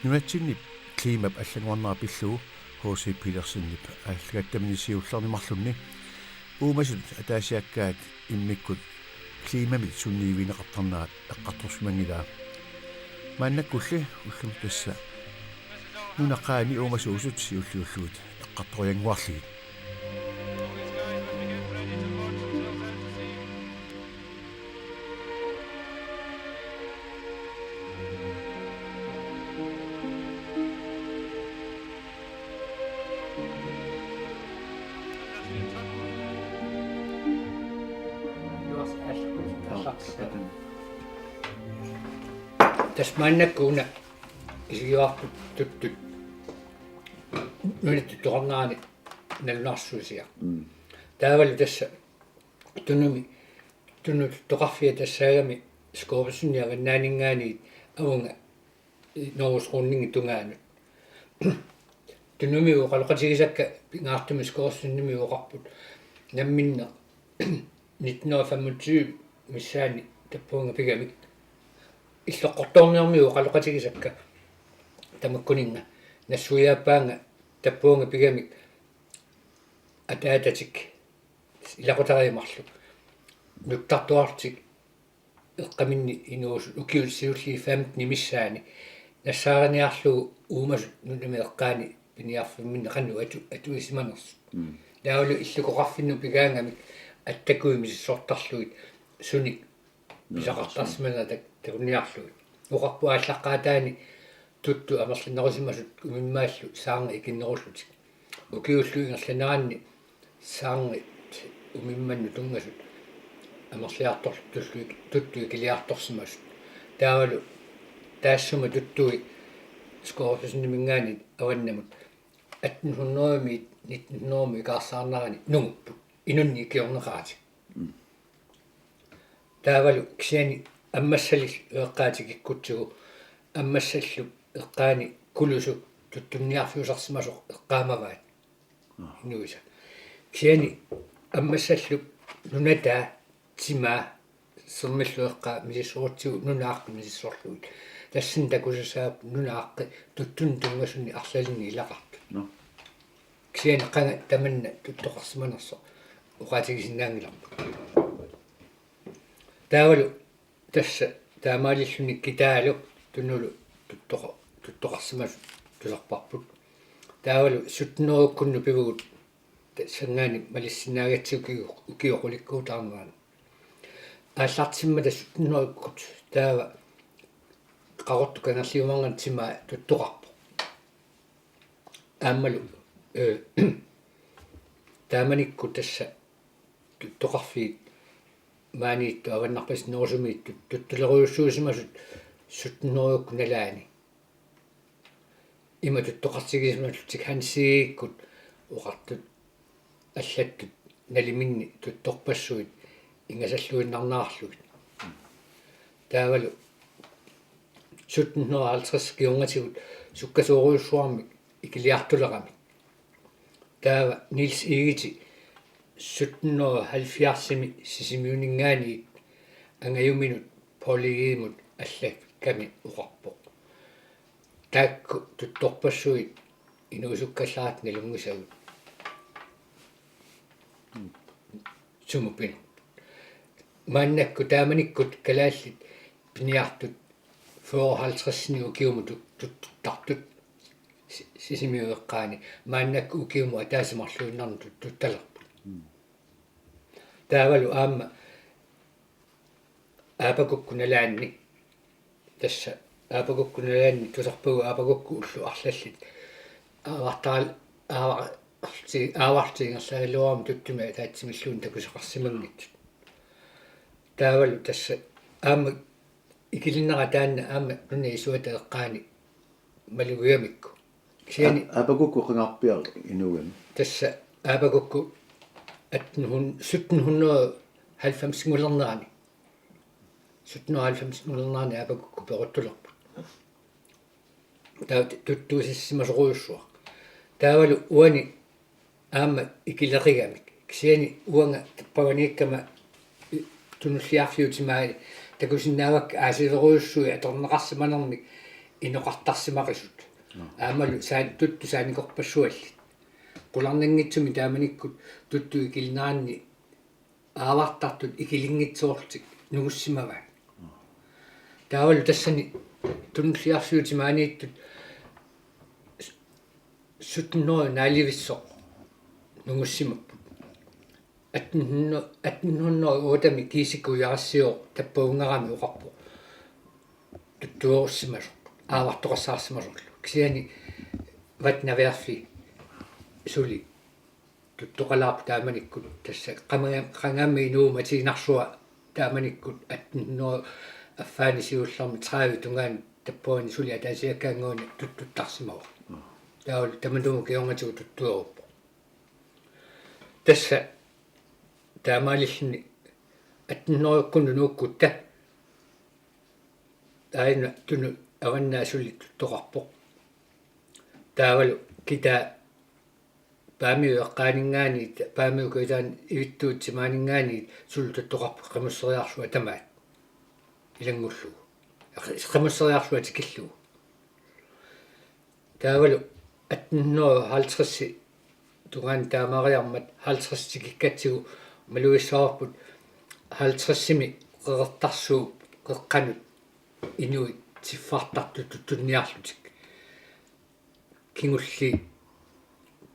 нуатсиннип климап аллагуарнаа пиллугу хооси пилерсиннип аллагаттаминисиулларни марлунни уумасут атаасиаккаат иммиккут климами сунниивинеқартарнаат эққарторсмангилаа мааннаккулли уллум тасса нунаққаани уумасуусут сиуллиуллуут эққарториангуарлигит Tasmannakkuna isiuartut tuttut nunit tornaani nalnarsuusia taavalu tassa tunut toqarfia tassaagami skoorsunniavannaaninngaani avunga norusqunningi tungaanut tunumi uqaloqatigisakka pingaartumi skoorsunnimi uqarput namminna 1925 missaani tappuunga pigamik иллоққорторниармиу қалоқатигисакка тамаккунинга нассуяаппаанга таппуунга пигамик атаататик илақутариамарлу нуттартуартик эққаминни инуус укиулсиулли фамт нимиссаани нассаараниарлу уумасут нуними эққаани пиниарфимминна қанну атуисиманерс таавалу иллукоқарфинну пигаангамик аттакуимисиссортарлуит суник писақартарсиманата такунниарлуит уқарпуааллаққаатаани тутту амерлиннерусимасут умиммааллу саанга икиннеруллутик укиуллуингерланаанни саанга умимманну тунгасут амерлиарторлуттуллуик туттуи килиарторсимасут таавалу таассума туттуи скоорфиснимингаани аваннамут 1800-ми 1900-ми каарсаарнарани нунгуппут инунни киорнераати таавалу кисиани аммассалил эққаатикиккутсугу аммассаллу эққаани кулусу туттунниарфиусарсимасоқ эққаамаваат инуиса кисиани аммассаллу нунатаа тима суммиллу эққаа мисисуутсигу нунааққи мисиссорлуит тассин такусасаап нунааққи туттун тунгасунни арлалинни илақарту кисиани қанга таманна туттоқарсиманерсо уқаатигисиннаангиларпу таавалу тасса таамаалиллуник китаалу тунулу туттоқарсимас тусарпарпут таавалу сутнеруккунну пивгут сангаани малиссинаагатсукигу укиоқуликкуутаарнаан ааллартиммата сутнеруккут таава қарорту канерлиуманган тима туттоқарпу аамалу тааманикку тасса туттоқарфиит маниитту аваннарпас нуусумиитту туттулеруйуссуусимасут сутнеруйукку налаани има туттоқартигисмаллутик хансииккут уқартут аллаттут налиминни тутторпассуит ингасаллуиннарнаарлугит таавалу 1750 киунгатигут суккасууруйуссуармик икилиартулерамик таава Нилс Игити 1770 сисимиунингаани ангаюминут полигимут аллакками уқарпо таакку тутторпассуит инуусуккаллаат налунгусагут сумупин маннакку тааманиккут калааллит пиниартут 54-ни укиумуту туттартут сисимиуэққаани мааннакку укиуму атаасимарлуиннарну тутталерпу таавалу аама аапакуккуналаанни тасса аапакуккуналаанни тусарпагу аапакукку уллу арлаллит аавартигерлагалуарми туттума таатсимиллуун такусеқарсимангит таавалу тасса аама икилиннера таанна аама нуна исуата эққаани малугиамикку кисиани аапакукку қингарпиар инугами тасса аапакукку 1790 мулернерани 1790 мулернерани аапакукку перуттулерпут таа туттуусиссимасоруйуссуа таавалу уани аама икилеригамик кисиани уанга таппаванииккама тунуллиарфиутимаани такусиннаавак аасилеруйуссуи аторнеқарсиманермик инеқартарсимақисут аамалу саан тутту сааникорпассуалли qulарнингитсуми тааманиккут тутту икилнаанни аавартартут икилингитсуортик нугуссимаваа таавалу тассани тунлиарсуутимаанииттут сутноо нааливиссо нугуссимаппут атнунно уутами кисиккуярассио таппаунгаарами уқарпу туттуоруссимасо аавартоқассаарсимасорлу кисиани ватнаверфи сули туттоқалаарпу тааманиккут тасса қангаами инуума тигинарсуа тааманиккут атнунно аффаани сиулларми траави тунгаан таппуани сули атаасиаккаангуuni туттуттарсимава таавал тамандуму кионгатигу туттуоруппу тасса таамаалиллни атннориккуну нууккутта таина туну аваннаа сули туттоқарпо таавалу кита паамиуэққаанингаани паамиукуитаан ивиттуутсимаанингаани сул туттоқарпо қамуссериарсуа тамаат илангуллу қамуссериарсуа тикиллу таавалу атнноо хаалтрисси тугаан таамариармат хаалтрисси киккатсигу малуиссаарпут хаалтриссими қеқертарсуу қеққанут инуи тиффартарту туттунниарлутик кингулли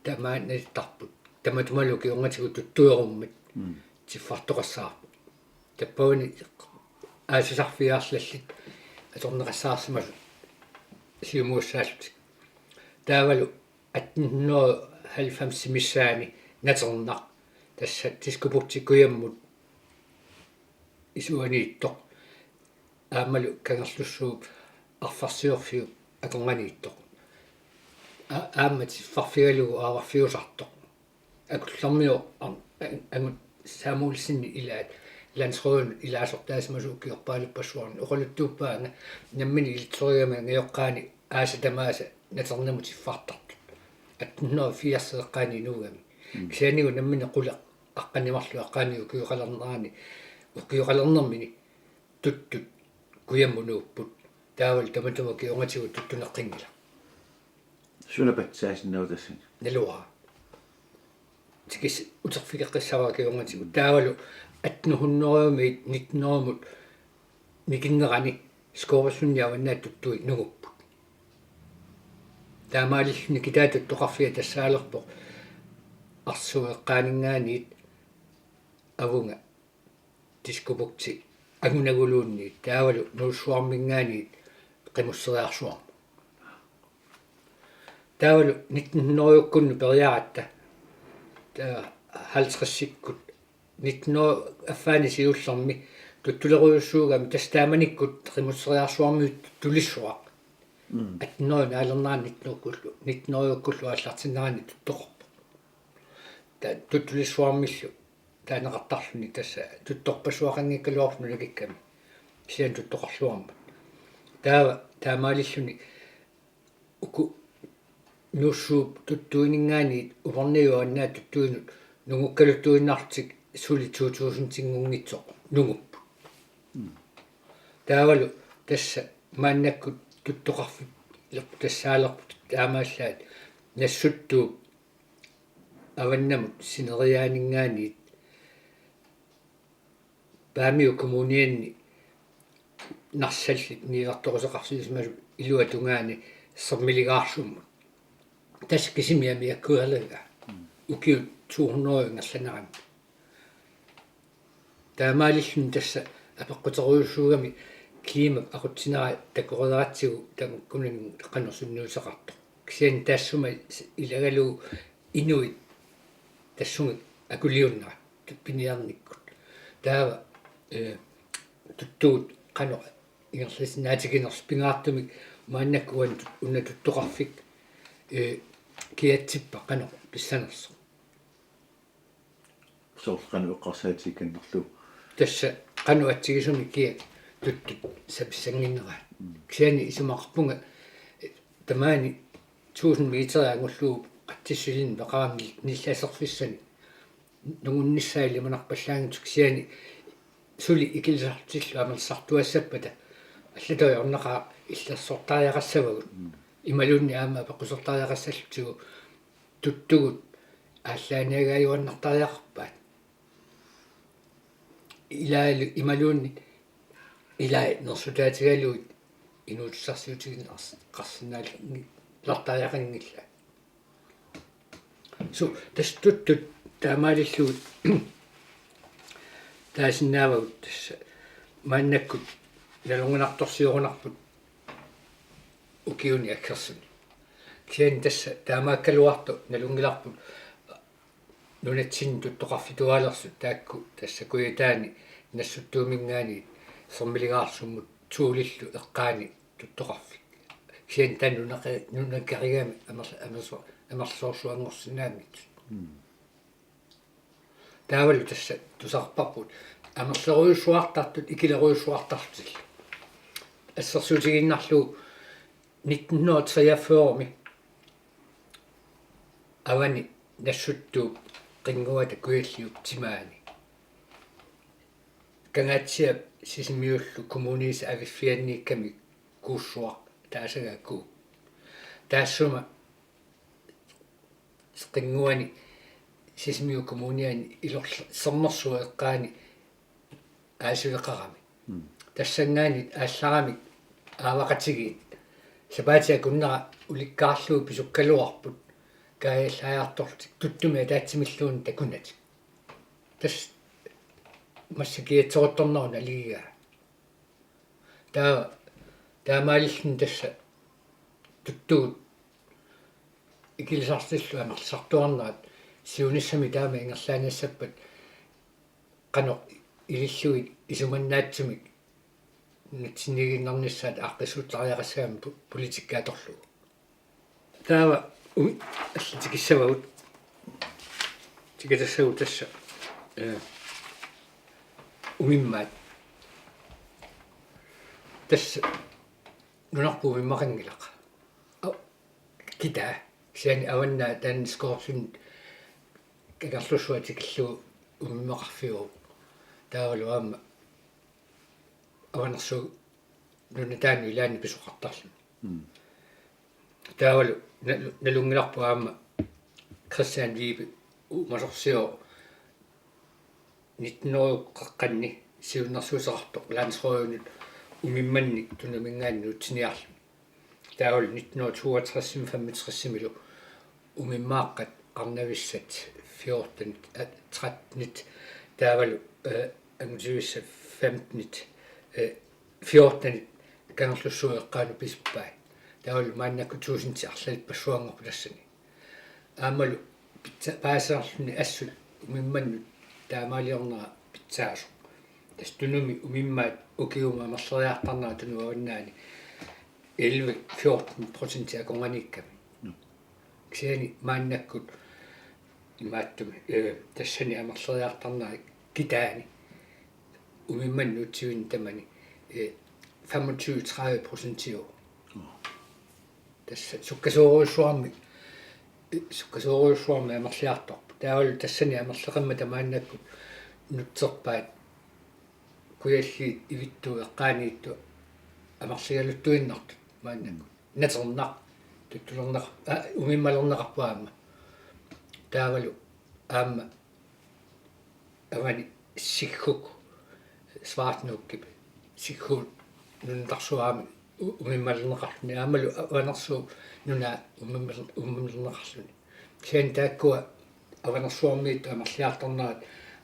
тамааннаттарпут таматумалуки унгатигу туттуеруммат тиффартоқассаарпут таппауни аасисарфиаарлаллит аторнеқассаарсимасу сиумууссаалутик таавалу атнноо 90 миссаани натернақ тасса тискупуртиккуяммут исуаниитто аамалу кангерлуссуу арфарсиорфиу аконганиитто аамати фарфигалугу ааварфиусарто акуллармио ангут самуулсинни илаат лансроон илаасортаасмасууккиорпаалуппассуарни оқалуттууппаанга наммини илтсоригама нгиоққаани ааса тамааса натернаму тиффартарту атнноо фиарсеэққаани нуугами кисаанигу наммини қула аққанимарлу аққааниу киоқалернерани укиоқалернермини туттут куяммунууппут таавал таматума кионгатигу туттунеққингила сунапатсаасиннаутассан налуа тикис утерфикеққиссаваа кионгатигу таавалу атнухуннериумит нитнеримут микиннерани скоорсунниаваннаа туттуи нугуппут таамаалиллни китаатут тоқарфиа тассаалерпо арсуэққаанингаанит авунга тискупукти агунагулуунни таавалу нуussуармингаанит қимуссериарсуар таавалу нитнериуккунну периаратта таа халсқассиккут нитноо аффаани сиуллерми туттулеруйуссуугами тастааманиккут қимуссериарсуармиут тулиссуа атноо наалернаан нитнериуккуллу ааллартиннаани туттоқорпо та туттулиссуармиллу таанеқартарлуни тасса тутторпассуақангиккалуарфну лагикками сиан туттоқарлуарма таава таамаалиллуни уку нуссууп туттуинингаани уверниуаннаа туттуинут нугуккалуттуиннартик сули 2000-тингунгитсоқ нугуппу таавалу тасса мааннаккут туттоқарфи лерпу тассаалерпу таамааллаат нассуттууп аваннамут синериаанингаанит паамиу коммунианни нарсаллит нииварторусеқарсуисмалу илуатунгаани сермилигаарсуммут тас кисимиами аккуалага укиу 200 нгалланарами таамаалиллун тасса апеққутеруйуссуугами климат ақутсинера такориларатсигу тамаккунин қанерсунниусеқарто кисиан таассума илагалу инуит тассуми акулиуннера пиниарниккут таава туттуут қано ингерлиснаатикинерс пингаартумик мааннаккуан уннатуттоқарфик киатсиппа қано писсанерсо соорқану эққарсаатикканнерлу тасса қано атсигисуми кия туттут саписсангиннера кисиани исумақарпунга тамаани 1000 метр ангуллуу qattissulin peqarammi nillaaserfissani nungunnissaali manarpallaangit kisiani suli ikilisartillu amalsartuassapata аллатои орнеqa иллерсортариақассавагут ималунни аама пеқусертариақассаллутигу туттугут ааллааниагааюаннартариақарпаат илаали ималуунни илаи нерсутаатигалуит инуутсарсиутигиннарс қарсинаали лартариақангилла су тастуттут таамаалиллуут таасиннаавагут тасса мааннаккут налунгунарторсиорунарпут укиуни аккерсуни киан тасса таамааккалуарту налунгиларпут нунатсин туттоқарфитуалерсут таакку тасса куятаани нассуттуумингаани сормилигаарсуммут туулиллу эққаани туттоқарфик киан таннунеқи нунаккаригами амерлоорсуангорсинаамит таавалу тасса тусарпарпут амерлеруйуссуартартут икилеруйуссуартартилла ассерсуутигиннарлу 1943 авани нассуттуу qinguata kuilliup timaani kangatsiap sisimiullu kommunis aviffianniikkami kuussuaq taasagaakku taassuma qinguani sisimiu kommuniani ilorla sernersuo eqqaani aasuleqarami tassangaani aallarami aavaqatigiit sapaatia kunnara ulikkaarluu pisukkaluarput kaayallaajartortik tuttumi taatsimilluun takunati tas massikiatsoortorneruna liigaa taamaalillun tassa tuttuut ikilisartillu amersartuarnaat siunissami taama ingerlaanassappat qanoq ililluit isumannaatsumik natsinniginnarnissaat aaqqissuutlariaqassaami politikaatorlu taava tikissavaut tikitassavut tassa umimmaat tassa nunarpuumimmarangilaqa kitaa siani avannaa taanniskorsun kakarlussua tikillu umimmeqarfiu taavalu aamma avanersu nunataanu ilaani pisuqartarlu taavalu nalungilarpu aamma Christian Vibe umasorsio 19qaqqanni siunnersuuserartoq landsrøyunut umimmanni tunamingaanni utsiniarlu taavalu 1962-65 umimmaaqat qarnavissat 14 13 taavalu angusivissa 15 14 kangerlussueqqaanu pisuppai taavalu maannakku 1000 arlalit passuangorpu tassani aamalu paasarluni assut umimmannu taamaaliornera pitsaasu tastunumi umimmaat ukiuma merleriartarnaa tunuavannaani 11-14% akonganiikkami siani maannakkut imaattumi tassani amerleriartarnaa kitaani umimmannu utsiuin tamani 25-30% tassa sukkasuoruussuarmi amerliartorpu taavalu tassani amerleqamma tamaannakkut nutserpaat kuyalliit ivittuu eqqaaniittu amerligaluttuinnartut maannakku naternar tuttulernar umimmalerneqarpuaamma taavalu aamma avani sigguk svartnuukkip sigguut nuntarsuaami umimmalerneqarluni aamalu avanersu nuna umimmalerneqarluni sian taakkua avanersuarmiit amerliartornaat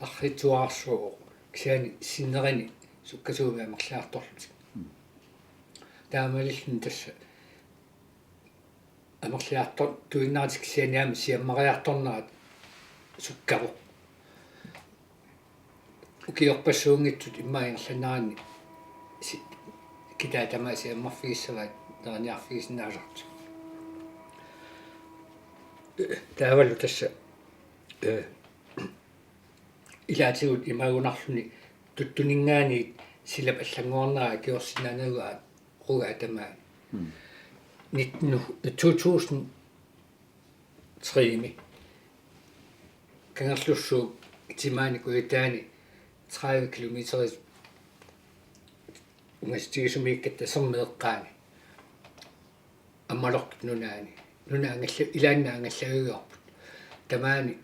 arrituarsuuq siani sinnerini sukkasuumi amerliartorlutik taamalillun tassa amerliartor tuinnaatik sianiaami siammariartornaat sukkaruq ukiorpassuungittut immaingerlanaani kitaa tamaa siammarfiissavaat neraniarfiisinaasartu taavalu tassa ilaatigut imagunarluni tuttuningaaniit silap allanguarnaa kiorsinanaguaat rugaa tamaa 2003 kangerlussu timaani kuyataani 30 kilometeris ungastigisumikkatta sermeeqqaani аммалортут нунаангалла илааннаангаллагиуарпут тамаани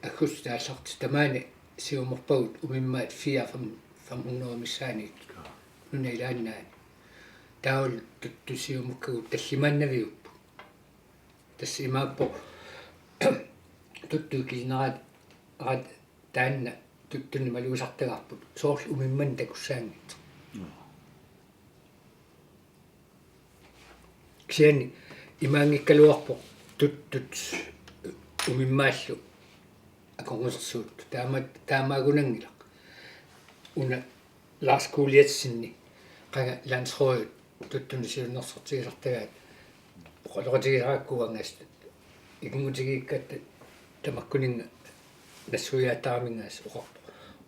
аггустаалларти тамаани сиуморпагут умиммаат 4-500 миссааниит нуна илааннаани таул туттусиумуккагут таллимааннавиуппу тасса имааппо туттуукилнерат таанна туттуни малуусартагарпут соорл умимман такуссаангит ксиани имаангиккалуарпо туттут умиммааллу аконгусерсуут таамаагунангила уна ласкуулиатсинни qanga landsrådet tuttuni siunnersortigisartagaat qoloratigisaraakkuangaas ikingutigiikkatta tamakkuninga нассуяатаамингаас уқарпо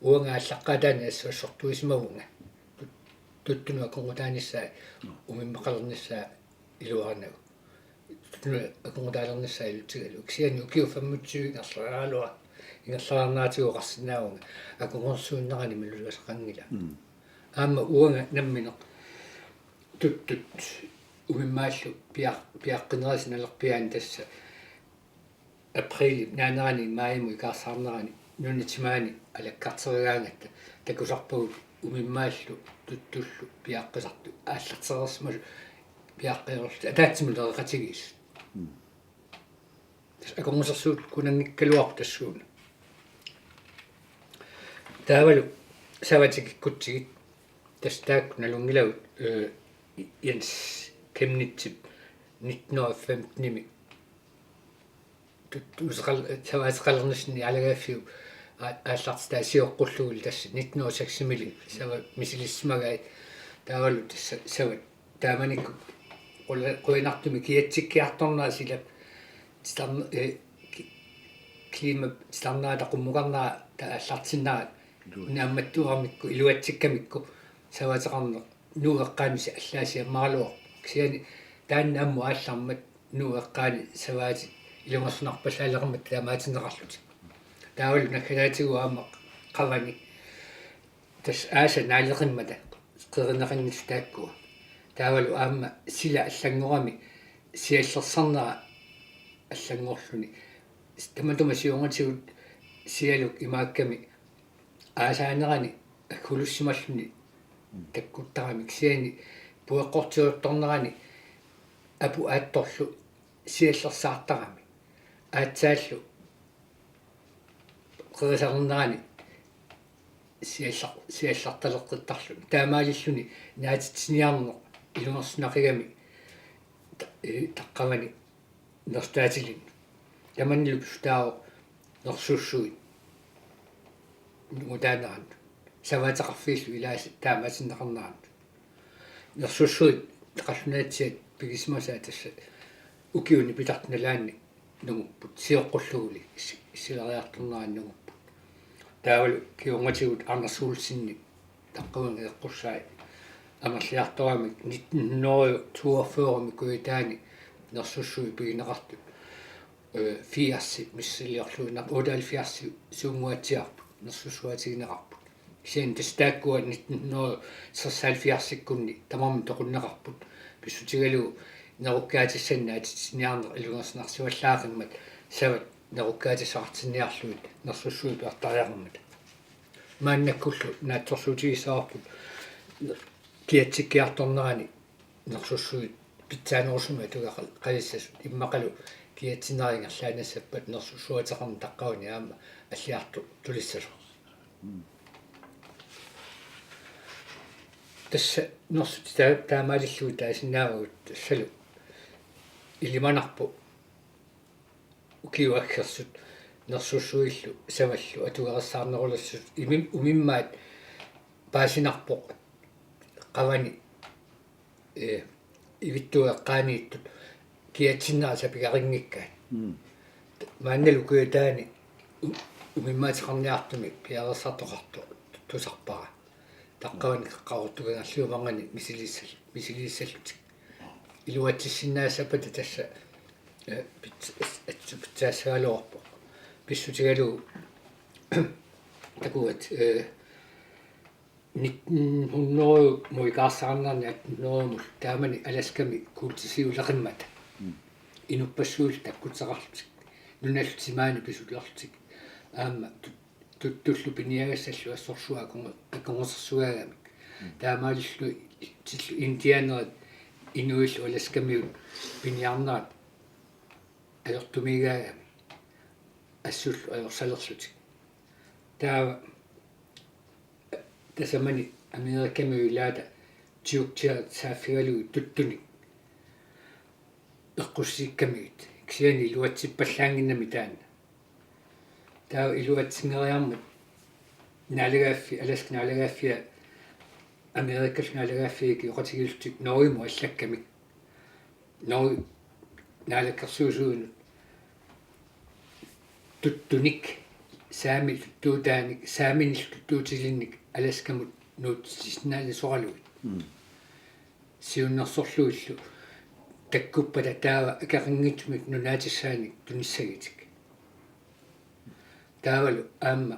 уангааллаққатаани ассуассортуисмавунга туттуну аконгутааниссаа умиммақалерниссаа илуарнагу туттуну аконгутаалерниссаа илутигалу ксиани укиу фаммутсуигарлаалуа ингерлаарнаатигу қарсинаавунга аконгорсууннерани малулуасақангила аама уанга намминеқ туттут умиммааллу пиаққинерасиналерпиаан тасса април наанерани маиму икаарсаарнерани нунитимаани алаккартеригаангатта такусарпагут умиммааллу туттуллу пиаққисарту ааллартерерсмалу пиаққиерлу атаатсиму леқатигис аконгусерсуут кунангиккалуарпу тассууна таавалу саватикиккутсигит тастаак налунгилавут Jens Kemnitip 1915 таваасеқалернисни алагааффиу ааллартаасиоққуллугул тасса 1906 сава мисилиссмагай таавалу тасса сава тааманикку қуинартуми киатсиккиарторнаа силап стам клима стамнаата қуммуқарнаа тааллартиннаа наамматтуарамикку илуатсиккамикку саватеқарне нуэққаамиси аллаасиаммарлуор ксиани тааннаамму ааллармат нуэққаани саваати илунгерсунарпаллаалеқармат таамаатинеқарлути таавал наккаатигуаама қавани тас ааса наалеқиммата қеринеқингис тааккуа таавалу аама сила аллангорами сиаллерсарнера аллангорлуни таматума сиунгатигут сиалук имаакками аасаанерани аккулуссималлуни таккуттарами ксиани пуэққортиутторнерани апу аатторлу сиаллерсаартарами аатсааллу қерисарнерани сиалларталеққиттарлу таамаалиллуни наатитсиниарнеқ илунгерсунақигами таққамани нерстаатилин таманнилу пустаао нерсуссуит нутаанаан саваатеқарфииллу илааси таамаатиннеқарнаан нерсуссуит теқаллунаатсиат пигисмасаа тасса укиуни питартналаанни нугуппут сиоққуллугули иссилариарторнеран нугуппут таавалу киунгатигут арнерсуулсинни таққуинга эққуссаи амерлиарторами 1942 куитаани нерсуссуи пигинеқартут фиасси миссилиорлуина 78 сунгуатсиарпут нерсуссуатигинеқарпут сиан тастааккуа 1976-кунни тамарми тоқуннеқарпут писсутигалу неруккаатиссаннаат синиарнер илунгерснарсуаллаақиммат сават неруккаатиссаартинниарлуит нерсуссуи пиартариармат мааннаккуллу наатторсуутигисаарпут киатсиккиарторнерани нерсуссуит питсаанерусума тугақал қалиссасут иммақалу киатсинерингерлаанассаппат нерсуссуатеқарни таққауни аама аллиарту тулиссалу тасса нерсут таамаалиллуи таасиннаавагут тассалу илиманарпу укиуаккерсут нерсуссуиллу саваллу атугерассаарнерулассут умиммаат паасинарпоқ qavani ивиттуэққаанииттут киатсиннааса пигарингиккаат маанналу куятаани умиммаатеқарниартуми пиарерсартоқарту тусарпара таққавани қаққавортугагаллуумангани мисилиссаллутик илуатсиссиннаасаппата тасса питсаассаалуарпо писсутигалу такуат 1900 muikaarsaarnerni 1800 taamani alaskami kuultisiuleqimmata inupassuul takkutseqarlutik nunallutimaani pisulerlutik aamma tuttullu piniagassallu assorsuakunga akongorsersuagamik taamaalillu tillu indianerat inuillu alaskamiut piniarneraat ajortumigaagami assullu ajorsalerlutik taava tasamani amerikamiulaata tiuktiat saaffigalugu tuttunik eqqussiikkamigit kiani iluatsippallaanginnami taanna taa iluatsingeriarmut naalagaaffi alask naalagaaffia amerikal naalagaaffiiki oqatigiltik norimu allakkamik nori naalakkersuusuunut tuttunik saami tuttuutaanik saaminil tuttuutilinnik alaskamu nuutsisnaali soraluit siunnersorluullu takkuppada taava akaringitmik nunaatisaanik tunissagitik taavalu aamma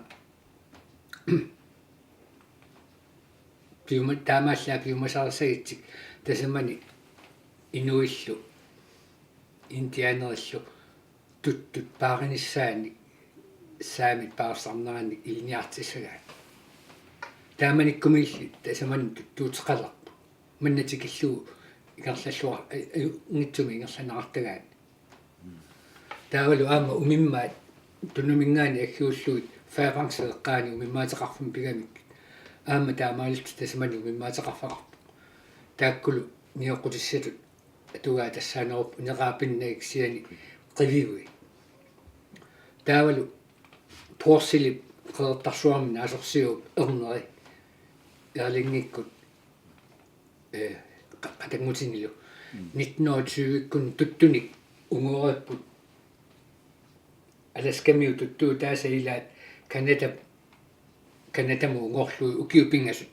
piuma taamaallaa piumasaarsagitsik tasamani inuillu indianerillu tuttut paarinissaanik saamit paarsarneraannik iliniartissagaa taamanikkumilli tasamani tuttuuteqalerpu mannatikillugu ikerlallua ngitsumi ingerlanarartagaat taavalu aama umimmaat tunumingaani aggiulluit faaqangseeqqaani umimmaatеқарфум пигамик аама таамаалт тасмани умиммаатеқарфақарпу тааккулу ниоқутиссатут атугаа тассаанеруп унеқаапиннагик сиани қивигуи таавалу порсилип қеэртарсуарми наасорсиуп ернери яалингиккут қатангутинилу 1920-иккун туттуник унгуариппут аласкамиу туттуу таасаилаат канатаму унгорлуи укиупингасут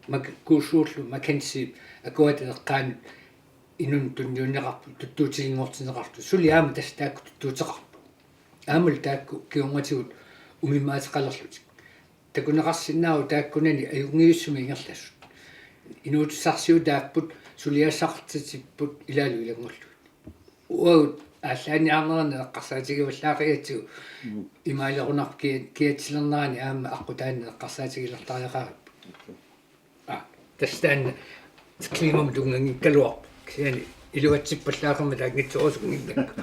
маккуусуурлу маккенси акуатеэққаанут инун тунниунеқарпу туттуутилингортинеқарту сулиаама тастаакку туттуутеқарпу аамал таакку киунгатигут умимаатеқалерлутик такунеқарсинаау тааккунани аюнгиуссуми ингерлассут инуутиссарсиу тааппут сулиассартитиппут илаалу илагнгорлуит уагут ааллаани арнерна эққарсаатигиваллаақиатсигу имаалерунар киатсилернерани аама аққутаанна эққарсаатигилертариақаагап тастаанна климам тунгангиккалуарпу киани илуатсиппаллаақарма таангитсуусунгиннакку